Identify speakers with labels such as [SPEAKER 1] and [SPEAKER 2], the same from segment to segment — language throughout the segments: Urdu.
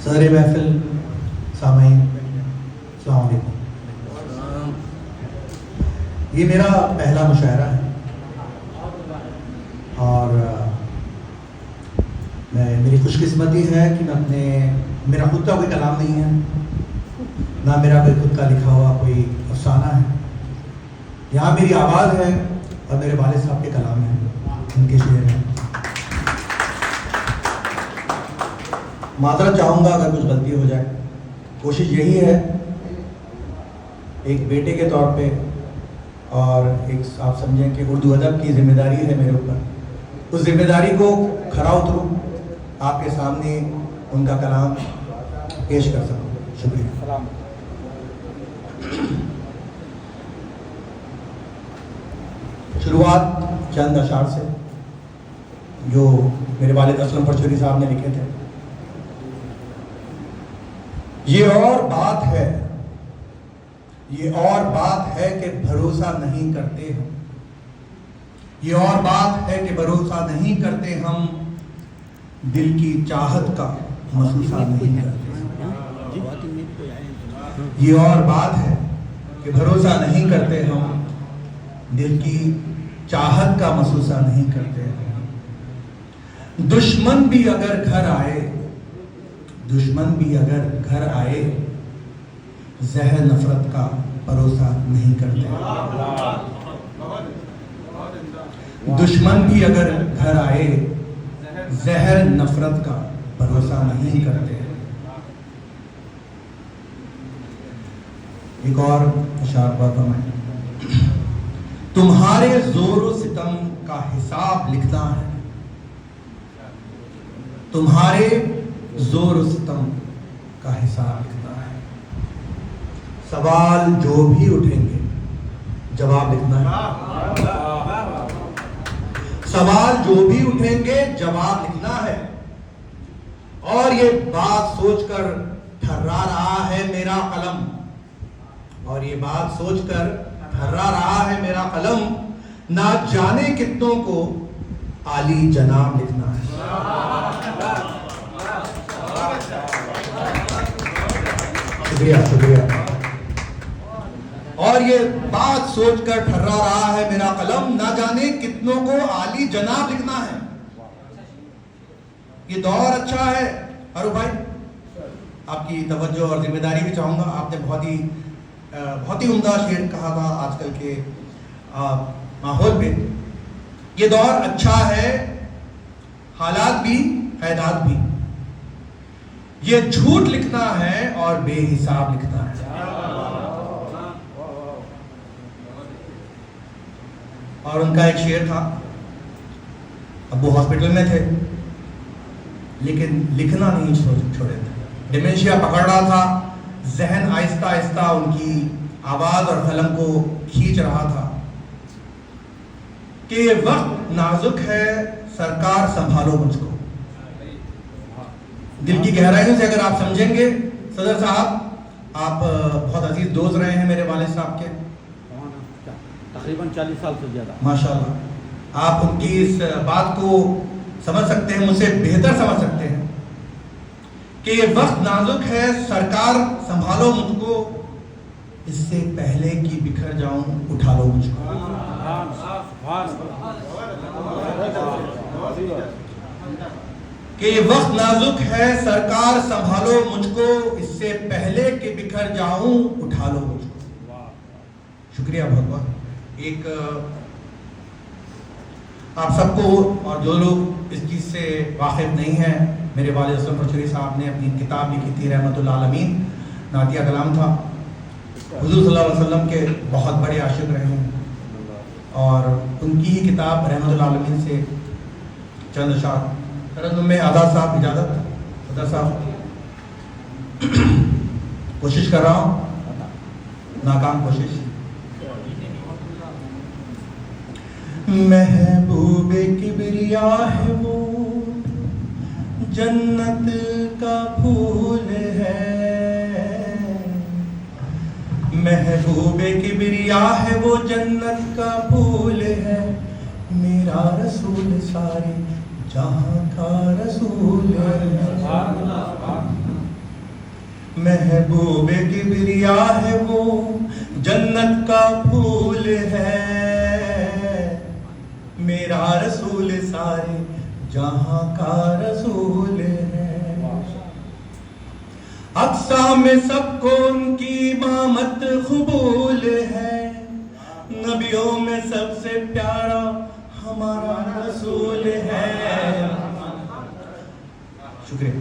[SPEAKER 1] صدر محفل، سامعین، السلام علیکم۔ یہ میرا پہلا مشاعرہ ہے اور میری خوش قسمتی ہے کہ میرا خود کا کوئی کلام نہیں ہے، نہ میرا کوئی خود کا لکھا ہوا کوئی افسانہ ہے۔ یہاں میری آواز ہے اور میرے والد صاحب کے کلام ہیں، ان کے شعر ہیں۔ معذرت چاہوں گا اگر کچھ غلطی ہو جائے۔ کوشش یہی ہے ایک بیٹے کے طور پہ، اور ایک آپ سمجھیں کہ اردو ادب کی ذمہ داری ہے میرے اوپر، اس ذمہ داری کو کھرا اتروں، آپ کے سامنے ان کا کلام پیش کر سکوں۔ شکریہ۔ شروعات چند اشعار سے جو میرے والد اسلم پرچوری صاحب نے لکھے تھے۔ یہ اور بات ہے، یہ اور بات ہے کہ بھروسہ نہیں کرتے ہم، یہ اور بات ہے کہ بھروسہ نہیں کرتے ہم، دل کی چاہت کا محسوسہ نہیں کرتے۔ یہ اور بات ہے کہ بھروسہ نہیں کرتے ہم، دل کی چاہت کا محسوسہ نہیں کرتے ہم۔ دشمن بھی اگر گھر آئے، دشمن بھی اگر گھر آئے، زہر نفرت کا بھروسہ نہیں کرتے۔ دشمن بھی اگر گھر آئے، زہر نفرت کا بھروسہ نہیں کرتے۔ ایک اور اشعار پر فرمائیں۔ تمہارے زور و ستم کا حساب لکھنا ہے، تمہارے زور و ستم کا حساب لکھنا ہے۔ سوال جو بھی اٹھیں گے جواب لکھنا ہے، سوال جو بھی اٹھیں گے جواب لکھنا ہے۔ اور یہ بات سوچ کر ٹھرا رہا ہے میرا قلم، اور یہ بات سوچ کر ٹھرا رہا ہے میرا قلم، نہ جانے کتنوں کو عالی جناب لکھنا ہے۔ شکریہ شکریہ۔ اور یہ بات سوچ کر ٹھرا رہا ہے میرا قلم، نہ جانے کتنوں کو عالی جناب لکھنا ہے۔ یہ دور اچھا ہے فاروق بھائی، آپ کی توجہ اور ذمہ داری بھی چاہوں گا۔ آپ نے بہت ہی عمدہ شعر کہا تھا آج کل کے ماحول میں۔ یہ دور اچھا ہے، حالات بھی اعداد بھی، یہ جھوٹ لکھنا ہے اور بے حساب لکھنا ہے۔ اور ان کا ایک شعر تھا، ابو ہاسپٹل میں تھے لیکن لکھنا نہیں چھوڑے تھے، ڈیمنشیا پکڑ رہا تھا، ذہن آہستہ آہستہ ان کی آواز اور قلم کو کھینچ رہا تھا کہ یہ وقت نازک ہے سرکار سنبھالو مجھ کو۔ دل کی گہرائیوں سے اگر آپ سمجھیں گے، صدر صاحب آپ بہت عزیز دوست رہے ہیں میرے والد صاحب کے،
[SPEAKER 2] تقریباً 40 سال سے زیادہ۔
[SPEAKER 1] ماشاءاللہ، آپ ان کی اس بات کو سمجھ سکتے ہیں، مجھ سے بہتر سمجھ سکتے ہیں کہ یہ وقت نازک ہے سرکار سنبھالو مجھ کو، اس سے پہلے کہ بکھر جاؤں اٹھا لو مجھ کو۔ کہ یہ وقت نازک ہے سرکار سنبھالو مجھ کو، اس سے پہلے کہ بکھر جاؤں اٹھا لو مجھ کو۔ شکریہ بہت بہت۔ ایک آپ سب کو اور جو لوگ اس چیز سے واقف نہیں ہیں، میرے والد اسلم پرچوری صاحب نے اپنی کتاب لکھی تھی رحمت اللہ عالمین، نعتیہ کلام تھا۔ حضور صلی اللہ علیہ وسلم کے بہت بڑے عاشق رہے ہیں، اور ان کی ہی کتاب رحمت اللہ عالمین سے چند اشعار ترنم میں۔ آزاد صاحب اجازت، صدر صاحب کوشش کر رہا ہوں، ناکام کوشش۔ محبوب کبریا ہے وہ، جنت کا پھول ہے، محبوب کبریا ہے وہ، جنت کا پھول ہے، میرا رسول سارے جہاں کا رسول ہے۔ محبوب کبریا ہے وہ جنت کا پھول ہے، میرا رسول سارے جہاں کا رسول ہے۔ اقصا میں سب کو ان کی امامت قبول ہے، نبیوں میں سب سے پیارا ہمارا رسول ہے۔ شکریہ۔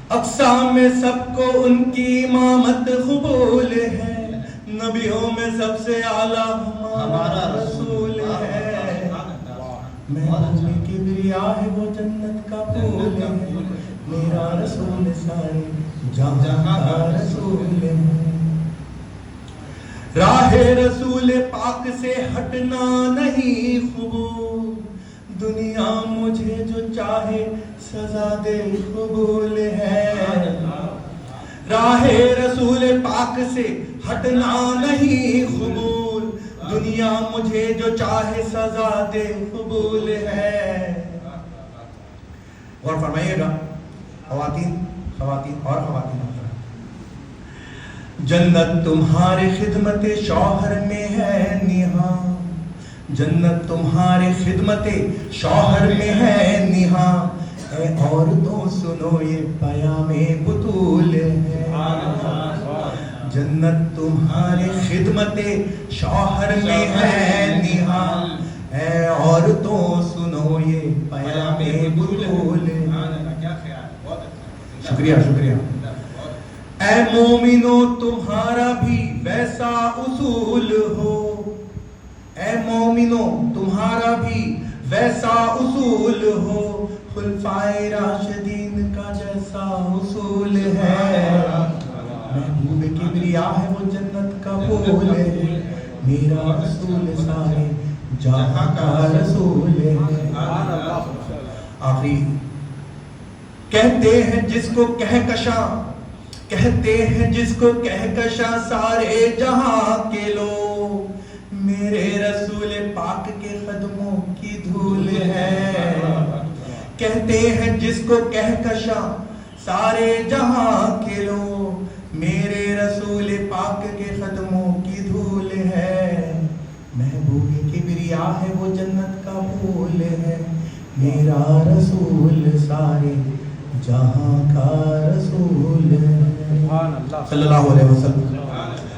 [SPEAKER 1] اقصا میں سب کو ان کی امامت قبول ہے، نبیوں میں سب سے اعلیٰ ہمارا رسول ہے۔ محبوب کبریا ہے وہ جنت کا پھول ہے، میرا رسول سارے جہاں کا رسول ہے۔ راہ رسول پاک سے ہٹنا نہیں قبول، دنیا مجھے جو چاہے سزا دے قبول ہے۔ راہ رسول پاک سے ہٹنا نہیں قبول، دنیا مجھے جو چاہے سزا دے قبول ہے۔ اور فرمائیے گا خواتین اور خواتین، جنت تمہارے خدمت شوہر میں ہے نہاں، جنت تمہارے خدمت شوہر میں ہے نہاں، اے عورتوں سنو یہ پیام بطول ہے۔ جنت تمہارے خدمت شوہر میں ہے نہاں، اے عورتوں سنو یہ پیام بطول ہے۔ شکریہ شکریہ۔ اے مومنو تمہارا بھی ویسا اصول ہو، اے مومنو تمہارا بھی ویسا اصول ہو، خلفائے راشدین کا جیسا اصول ہے۔ محبوب کبریا ہے وہ جنت کا پھول ہے، میرا رسول سارے جہاں کا رسول ہے۔ آخری کہتے ہیں جس کو کہکشاں، کہتے ہیں جس کو کہکشاں سارے جہاں کے لوگ، میرے رسول پاک کے قدموں کی دھول ہے۔ کہتے ہیں جس کو کہکشاں سارے جہاں کے لوگ، میرے رسول پاک کے قدموں کی دھول ہے۔ محبوب کبریا ہے وہ جنت کا پھول ہے، میرا رسول سارے جہاں کا رسول ہے۔ صلی اللہ علیہ وسلم۔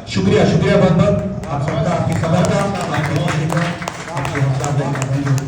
[SPEAKER 1] شکریہ شکریہ بہت بہت آپ سب کا، آپ کی صبر کا، آپ کی حوصلہ افزائی کا۔